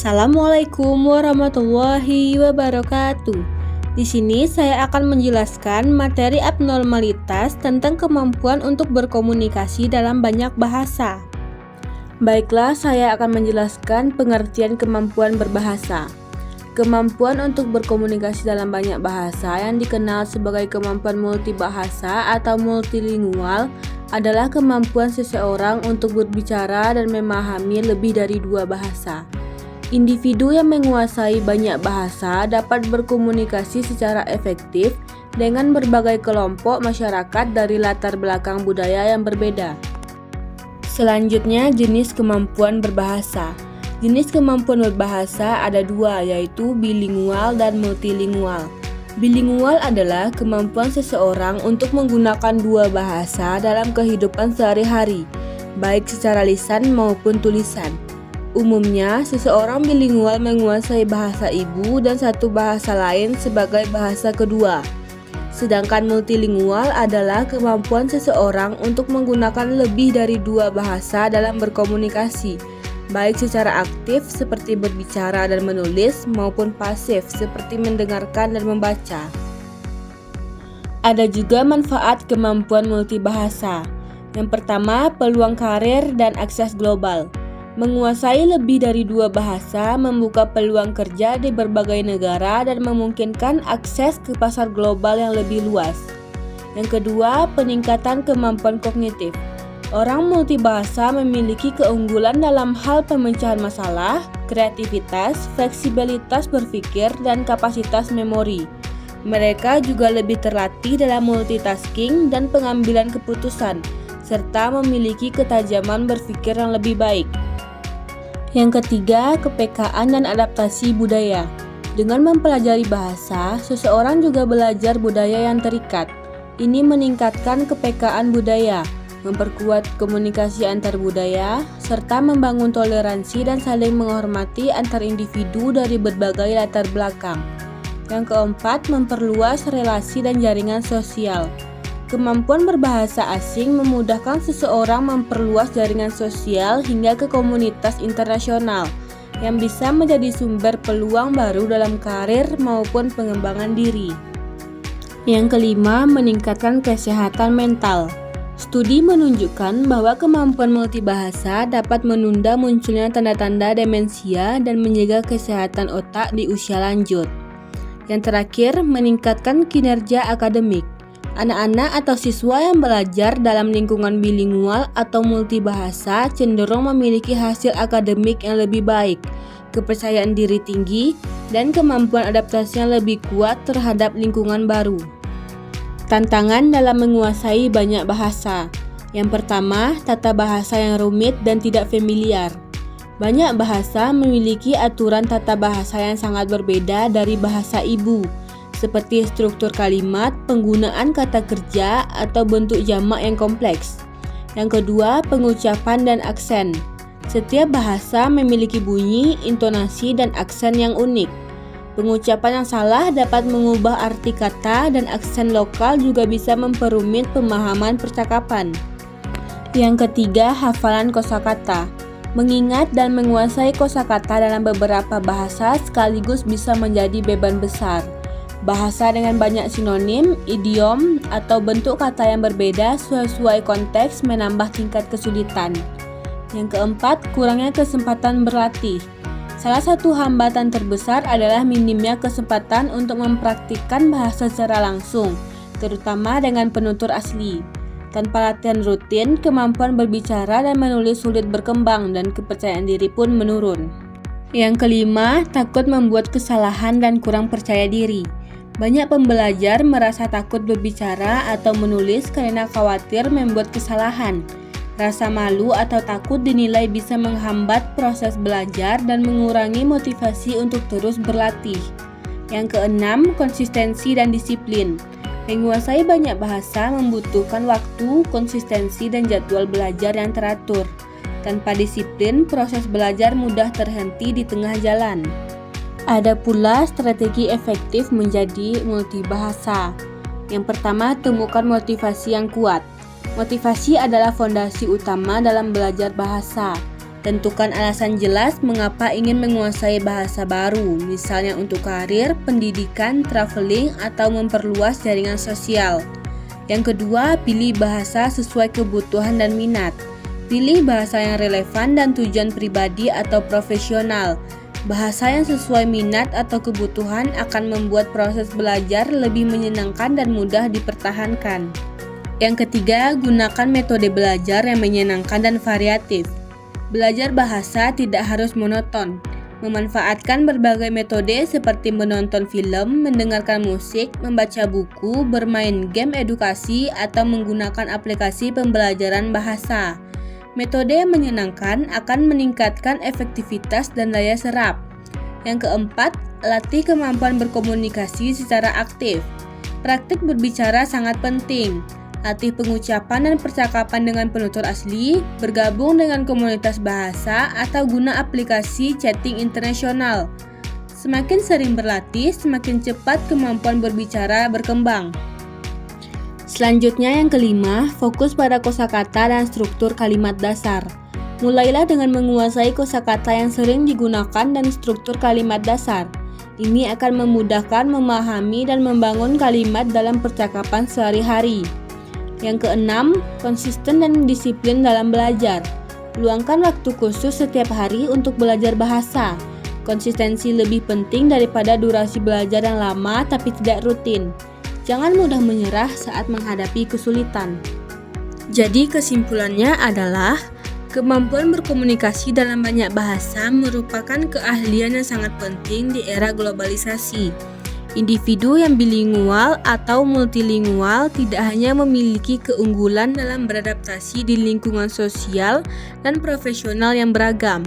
Assalamualaikum warahmatullahi wabarakatuh. Di sini saya akan menjelaskan materi abnormalitas tentang kemampuan untuk berkomunikasi dalam banyak bahasa. Baiklah, saya akan menjelaskan pengertian kemampuan berbahasa. Kemampuan untuk berkomunikasi dalam banyak bahasa yang dikenal sebagai kemampuan multibahasa atau multilingual adalah kemampuan seseorang untuk berbicara dan memahami lebih dari dua bahasa. Individu yang menguasai banyak bahasa dapat berkomunikasi secara efektif dengan berbagai kelompok masyarakat dari latar belakang budaya yang berbeda. Selanjutnya, jenis kemampuan berbahasa. Jenis kemampuan berbahasa ada dua, yaitu bilingual dan multilingual. Bilingual adalah kemampuan seseorang untuk menggunakan dua bahasa dalam kehidupan sehari-hari, baik secara lisan maupun tulisan. Umumnya, seseorang bilingual menguasai bahasa ibu dan satu bahasa lain sebagai bahasa kedua. Sedangkan multilingual adalah kemampuan seseorang untuk menggunakan lebih dari dua bahasa dalam berkomunikasi, baik secara aktif seperti berbicara dan menulis maupun pasif seperti mendengarkan dan membaca. Ada juga manfaat kemampuan multibahasa. Yang pertama, peluang karir dan akses global. Menguasai lebih dari dua bahasa membuka peluang kerja di berbagai negara dan memungkinkan akses ke pasar global yang lebih luas. Yang kedua, peningkatan kemampuan kognitif. Orang multibahasa memiliki keunggulan dalam hal pemecahan masalah, kreativitas, fleksibilitas berpikir, dan kapasitas memori. Mereka juga lebih terlatih dalam multitasking dan pengambilan keputusan, serta memiliki ketajaman berpikir yang lebih baik. Yang ketiga, kepekaan dan adaptasi budaya. Dengan mempelajari bahasa, seseorang juga belajar budaya yang terikat. Ini meningkatkan kepekaan budaya, memperkuat komunikasi antar budaya, serta membangun toleransi dan saling menghormati antar individu dari berbagai latar belakang. Yang keempat, memperluas relasi dan jaringan sosial. Kemampuan berbahasa asing memudahkan seseorang memperluas jaringan sosial hingga ke komunitas internasional yang bisa menjadi sumber peluang baru dalam karir maupun pengembangan diri. Yang kelima, meningkatkan kesehatan mental. Studi menunjukkan bahwa kemampuan multibahasa dapat menunda munculnya tanda-tanda demensia dan menjaga kesehatan otak di usia lanjut. Yang terakhir, meningkatkan kinerja akademik. Anak-anak atau siswa yang belajar dalam lingkungan bilingual atau multibahasa cenderung memiliki hasil akademik yang lebih baik, kepercayaan diri tinggi, dan kemampuan adaptasi yang lebih kuat terhadap lingkungan baru. Tantangan dalam menguasai banyak bahasa. Yang pertama, tata bahasa yang rumit dan tidak familiar. Banyak bahasa memiliki aturan tata bahasa yang sangat berbeda dari bahasa ibu, seperti struktur kalimat, penggunaan kata kerja, atau bentuk jamak yang kompleks. Yang kedua, pengucapan dan aksen. Setiap bahasa memiliki bunyi, intonasi, dan aksen yang unik. Pengucapan yang salah dapat mengubah arti kata, dan aksen lokal juga bisa memperumit pemahaman percakapan. Yang ketiga, hafalan kosakata. Mengingat dan menguasai kosakata dalam beberapa bahasa sekaligus bisa menjadi beban besar. Bahasa dengan banyak sinonim, idiom, atau bentuk kata yang berbeda sesuai konteks menambah tingkat kesulitan. Yang keempat, kurangnya kesempatan berlatih. Salah satu hambatan terbesar adalah minimnya kesempatan untuk mempraktikkan bahasa secara langsung, terutama dengan penutur asli. Tanpa latihan rutin, kemampuan berbicara dan menulis sulit berkembang dan kepercayaan diri pun menurun. Yang kelima, takut membuat kesalahan dan kurang percaya diri. Banyak pembelajar merasa takut berbicara atau menulis karena khawatir membuat kesalahan. Rasa malu atau takut dinilai bisa menghambat proses belajar dan mengurangi motivasi untuk terus berlatih. Yang keenam, konsistensi dan disiplin. Menguasai banyak bahasa membutuhkan waktu, konsistensi, dan jadwal belajar yang teratur. Tanpa disiplin, proses belajar mudah terhenti di tengah jalan. Ada pula strategi efektif menjadi multibahasa. Yang pertama, temukan motivasi yang kuat. Motivasi adalah fondasi utama dalam belajar bahasa. Tentukan alasan jelas mengapa ingin menguasai bahasa baru, misalnya untuk karir, pendidikan, traveling, atau memperluas jaringan sosial. Yang kedua, pilih bahasa sesuai kebutuhan dan minat. Pilih bahasa yang relevan dan tujuan pribadi atau profesional. Bahasa yang sesuai minat atau kebutuhan akan membuat proses belajar lebih menyenangkan dan mudah dipertahankan. Yang ketiga, gunakan metode belajar yang menyenangkan dan variatif. Belajar bahasa tidak harus monoton. Memanfaatkan berbagai metode seperti menonton film, mendengarkan musik, membaca buku, bermain game edukasi, atau menggunakan aplikasi pembelajaran bahasa. Metode yang menyenangkan akan meningkatkan efektivitas dan daya serap. Yang keempat, latih kemampuan berkomunikasi secara aktif. Praktik berbicara sangat penting. Latih pengucapan dan percakapan dengan penutur asli, bergabung dengan komunitas bahasa, atau guna aplikasi chatting internasional. Semakin sering berlatih, semakin cepat kemampuan berbicara berkembang. Selanjutnya yang kelima, fokus pada kosakata dan struktur kalimat dasar. Mulailah dengan menguasai kosakata yang sering digunakan dan struktur kalimat dasar. Ini akan memudahkan memahami dan membangun kalimat dalam percakapan sehari-hari. Yang keenam, konsisten dan disiplin dalam belajar. Luangkan waktu khusus setiap hari untuk belajar bahasa. Konsistensi lebih penting daripada durasi belajar yang lama tapi tidak rutin. Jangan mudah menyerah saat menghadapi kesulitan. Jadi kesimpulannya adalah, kemampuan berkomunikasi dalam banyak bahasa merupakan keahlian yang sangat penting di era globalisasi. Individu yang bilingual atau multilingual tidak hanya memiliki keunggulan dalam beradaptasi di lingkungan sosial dan profesional yang beragam,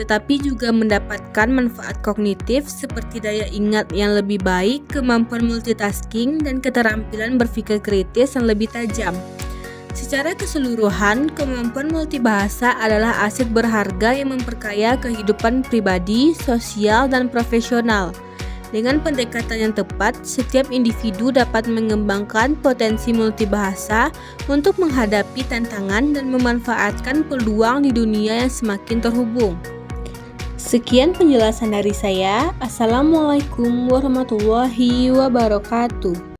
tetapi juga mendapatkan manfaat kognitif seperti daya ingat yang lebih baik, kemampuan multitasking, dan keterampilan berpikir kritis yang lebih tajam. Secara keseluruhan, kemampuan multibahasa adalah aset berharga yang memperkaya kehidupan pribadi, sosial, dan profesional. Dengan pendekatan yang tepat, setiap individu dapat mengembangkan potensi multibahasa untuk menghadapi tantangan dan memanfaatkan peluang di dunia yang semakin terhubung. Sekian penjelasan dari saya. Assalamualaikum warahmatullahi wabarakatuh.